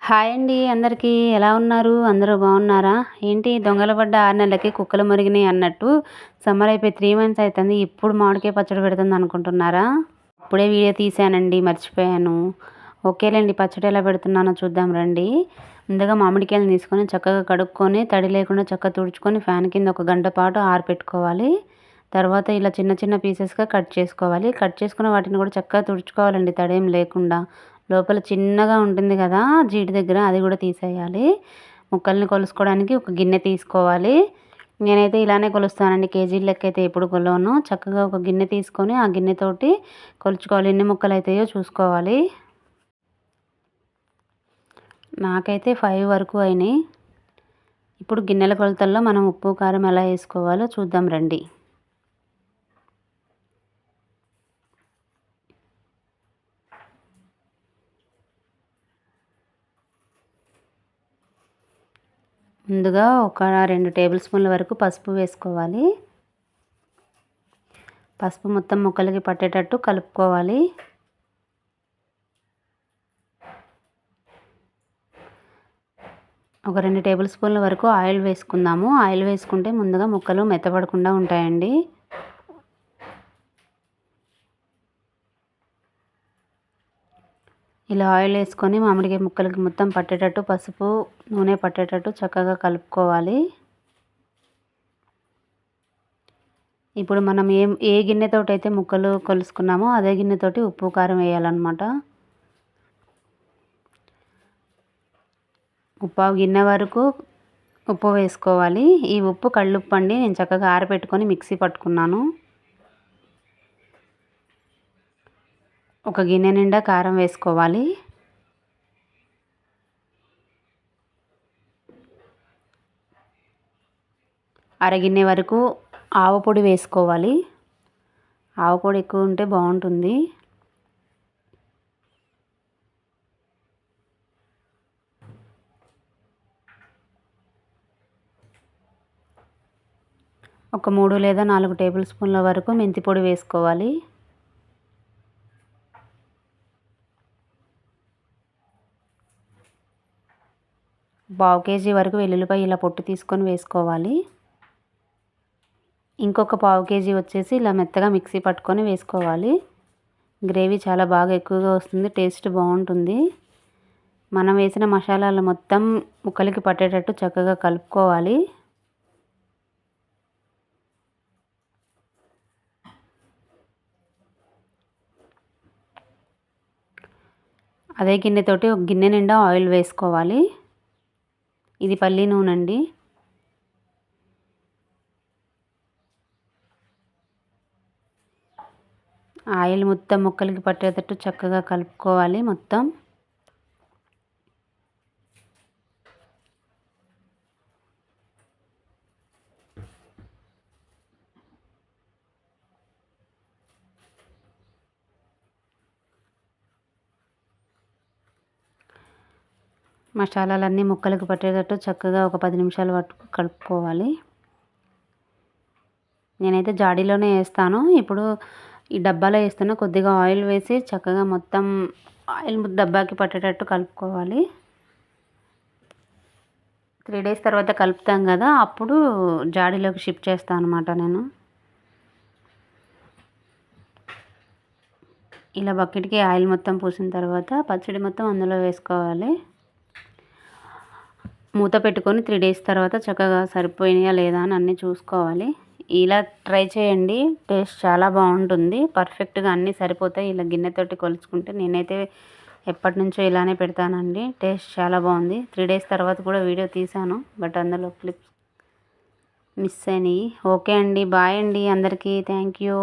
Hi అండి అందరికీ. ఎలా ఉన్నారు? అందరూ బాగున్నారా? ఏంటి దొంగల పడ్డ 6 నెలలకి కుక్కలు మురిగినాయి అన్నట్టు సమ్మర్ అయిపోయి 3 మంత్స్ అయితుంది. ఇప్పుడు మామిడికాయ పచ్చడి పెడుతుంది అనుకుంటున్నారా? అప్పుడే వీడియో తీసానండి, మర్చిపోయాను. ఓకేలేండి, పచ్చడి ఎలా పెడుతున్నానో చూద్దాం రండి. ముందుగా మామిడికాయలను తీసుకొని చక్కగా కడుక్కొని తడి లేకుండా చక్కగా తుడుచుకొని ఫ్యాన్ కింద ఒక గంట పాటు ఆరబెట్టుకోవాలి. తర్వాత ఇలా చిన్న చిన్న పీసెస్గా కట్ చేసుకోవాలి. కట్ చేసుకున్న వాటిని కూడా చక్కగా తుడుచుకోవాలండి, తడేం లేకుండా. లోపల చిన్నగా ఉంటుంది కదా జీడి దగ్గర, అది కూడా తీసేయాలి. ముక్కల్ని కొలుసుకోవడానికి ఒక గిన్నె తీసుకోవాలి. నేనైతే ఇలానే కొలుస్తానండి, కేజీల లెక్క అయితే ఎప్పుడు కొలవను. చక్కగా ఒక గిన్నె తీసుకొని ఆ గిన్నెతోటి కొలుచుకోవాలి. ఎన్ని ముక్కలు అవుతాయో చూసుకోవాలి. నాకైతే 5 వరకు అయినాయి. ఇప్పుడు గిన్నెల కొలతల్లో మనం ఉప్పు కారం ఎలా వేసుకోవాలో చూద్దాం రండి. ముందుగా ఒక 2 టేబుల్ స్పూన్ల వరకు పసుపు వేసుకోవాలి. పసుపు మొత్తం ముక్కలకి పట్టేటట్టు కలుపుకోవాలి. ఒక 2 టేబుల్ స్పూన్ల వరకు ఆయిల్ వేసుకుందాము. ఆయిల్ వేసుకుంటే ముందుగా ముక్కలు మెత్తపడకుండా ఉంటాయండి. ఇలా ఆయిల్ వేసుకొని మామిడికాయ ముక్కలకి మొత్తం పట్టేటట్టు పసుపు నూనె పట్టేటట్టు చక్కగా కలుపుకోవాలి. ఇప్పుడు మనం ఏ గిన్నెతోటి అయితే ముక్కలు కొలుసుకున్నామో అదే గిన్నెతోటి ఉప్పు కారం వేయాలన్నమాట. ఉప్పావు గిన్నె వరకు ఉప్పు వేసుకోవాలి. ఈ ఉప్పు కళ్ళుప్పు అండి, నేను చక్కగా ఆరబెట్టుకొని మిక్సీ పట్టుకున్నాను. ఒక గిన్నె నిండా కారం వేసుకోవాలి. అరగిన్నె వరకు ఆవ పొడి వేసుకోవాలి. ఆవ పొడి ఎక్కువ ఉంటే బాగుంటుంది. ఒక 3 లేదా 4 టేబుల్ స్పూన్ల వరకు మెంతి పొడి వేసుకోవాలి. పావు కేజీ వరకు వెల్లుల్లిపాయ ఇలా పొట్టు తీసుకొని వేసుకోవాలి. ఇంకొక పావు కేజీ వచ్చేసి ఇలా మెత్తగా మిక్సీ పట్టుకొని వేసుకోవాలి. గ్రేవీ చాలా బాగా ఎక్కువగా వస్తుంది, టేస్ట్ బాగుంటుంది. మనం వేసిన మసాలాలు మొత్తం ముక్కలకి పట్టేటట్టు చక్కగా కలుపుకోవాలి. అదే గిన్నెతోటి ఒక గిన్నె నిండా ఆయిల్ వేసుకోవాలి. ఇది పల్లి నూనె అండి. ఆయిల్ మొత్తం ముక్కలకి పట్టేటట్టు చక్కగా కలుపుకోవాలి మొత్తం. మసాలాలన్నీ ముక్కలకు పట్టేటట్టు చక్కగా ఒక 10 నిమిషాలు కలుపుకోవాలి. నేనైతే జాడీలోనే వేస్తాను. ఇప్పుడు ఈ డబ్బాలో వేస్తున్నా. కొద్దిగా ఆయిల్ వేసి చక్కగా మొత్తం ఆయిల్ డబ్బాకి పట్టేటట్టు కలుపుకోవాలి. 3 డేస్ తర్వాత కలుపుతాం కదా, అప్పుడు జాడీలోకి షిఫ్ట్ చేస్తాను అనమాట నేను. ఇలా బకెట్కి ఆయిల్ మొత్తం పూసిన తర్వాత పచ్చడి మొత్తం అందులో వేసుకోవాలి. మూత పెట్టుకొని 3 డేస్ తర్వాత చక్కగా సరిపోయినాయా లేదా అని అన్నీ చూసుకోవాలి. ఇలా ట్రై చేయండి, టేస్ట్ చాలా బాగుంటుంది. పర్ఫెక్ట్గా అన్నీ సరిపోతాయి ఇలా గిన్నెతోటి కొలుచుకుంటే. నేనైతే ఎప్పటి నుంచో ఇలానే పెడతానండి, టేస్ట్ చాలా బాగుంది. 3 డేస్ తర్వాత కూడా వీడియో తీసాను, బట్ అందులో క్లిప్స్ మిస్ అయినాయి. ఓకే అండి, బాయ్ అండి అందరికీ. Thank you.